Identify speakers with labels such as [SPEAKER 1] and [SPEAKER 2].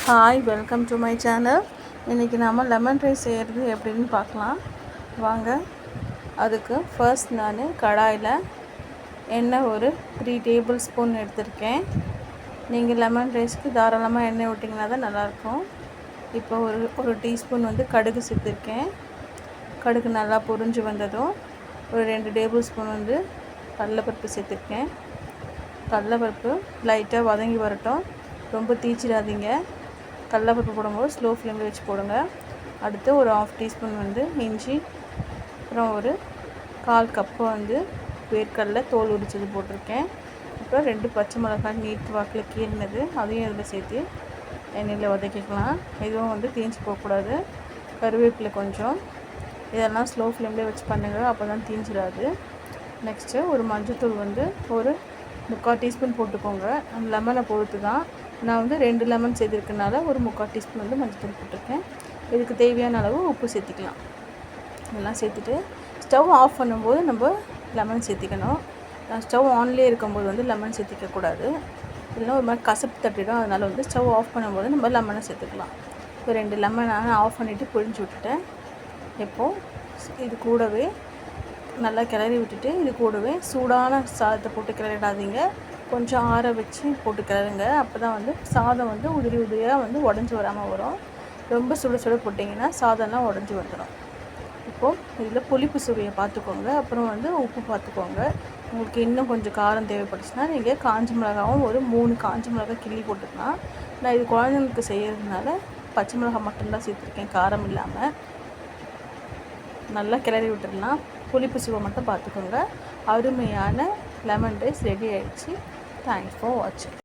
[SPEAKER 1] Hi, welcome to my channel. இன்றைக்கி நாம் lemon rice செய்கிறது எப்படின்னு பார்க்கலாம் வாங்க. அதுக்கு ஃபர்ஸ்ட் நான் கடாயில் எண்ணெய் ஒரு 3 டேபிள் ஸ்பூன் எடுத்திருக்கேன். நீங்கள் லெமன் ரைஸ்க்கு தாராளமாக எண்ணெய் விட்டிங்கன்னா தான் நல்லாயிருக்கும். இப்போ ஒரு டீஸ்பூன் கடுகு சேர்த்துருக்கேன். கடுகு நல்லா பொரிஞ்சு வந்ததும் ஒரு 2 டேபிள் ஸ்பூன் கடலைப்பருப்பு சேர்த்துருக்கேன். கடலைப்பருப்பு லைட்டாக வதங்கி வரட்டும், ரொம்ப தீச்சிடாதீங்க. கடலைப்பருப்பு போடும்போது ஸ்லோ ஃப்ளேமில் வச்சு போடுங்க. அடுத்து ஒரு 1/2 டீஸ்பூன் இஞ்சி, அப்புறம் ஒரு 1/4 கப்பு வேர்க்கடலை தோல் உரிச்சது போட்டிருக்கேன். அப்புறம் 2 பச்சை மிளகாய் நீட் வாக்கில் கீறினது, அதையும் இதில் சேர்த்து எண்ணெயில் வதக்கிக்கலாம். இதுவும் தீஞ்சு போகக்கூடாது. கருவேப்பிலை கொஞ்சம், இதெல்லாம் ஸ்லோ ஃப்ளேம்லேயே வச்சு பண்ணுங்கள், அப்போ தான் தீஞ்சிடாது. நெக்ஸ்ட்டு ஒரு மஞ்சள்தூள் ஒரு 3/4 டீஸ்பூன் போட்டுக்கோங்க. அந்த லெமனை பொறுத்து தான். நான் 2 லெமன் சேர்த்துருக்கனால ஒரு 3/4 டீஸ்பூன் மஞ்சள்தூள் போட்டிருக்கேன். இதுக்கு தேவையான அளவு உப்பு சேர்த்துக்கலாம். இதெல்லாம் சேர்த்துட்டு ஸ்டவ் ஆஃப் பண்ணும்போது நம்ம லெமன் சேர்த்திக்கணும். ஸ்டவ் ஆன்லேயே இருக்கும்போது லெமன் சேர்த்திக்கக்கூடாது, இல்லைன்னா ஒரு மாதிரி கசப்பு தட்டிடும். அதனால் ஸ்டவ் ஆஃப் பண்ணும்போது நம்ம லெமனை சேர்த்துக்கலாம். இப்போ 2 லெமன் நான் ஆஃப் பண்ணிவிட்டு புழிஞ்சு விட்டுட்டேன். இப்போது இது கூடவே நல்லா கிளறி விட்டுட்டு, இது கூடவே சூடான சாதத்தை போட்டு கிளறிடாதீங்க, கொஞ்சம் ஆற வச்சு போட்டு கிளறுங்க. அப்போ தான் சாதம் உதிரி உதிரியாக உடஞ்சி வராமல் வரும். ரொம்ப சுட போட்டிங்கன்னா சாதம்லாம் உடஞ்சி வந்துடும். இப்போது இதில் புளிப்பு சுவையை பார்த்துக்கோங்க. அப்புறம் உப்பு பார்த்துக்கோங்க. உங்களுக்கு இன்னும் கொஞ்சம் காரம் தேவைப்பட்டுச்சுன்னா நீங்கள் காஞ்ச மிளகாவும் ஒரு 3 காஞ்ச மிளகாய் கிள்ளி போட்டுக்கலாம். நான் இது குழந்தைங்களுக்கு செய்கிறதுனால பச்சை மிளகாய் மட்டும்தான் சேர்த்துருக்கேன், காரம் இல்லாமல். நல்லா கிளறி விட்டுடலாம். புளிப்பு சுவை மட்டும் பார்த்துக்கோங்க. அருமையான லெமன் ரைஸ் ரெடி ஆகிடுச்சு. தேங்க்ஸ் ஃபார் வாட்சிங்.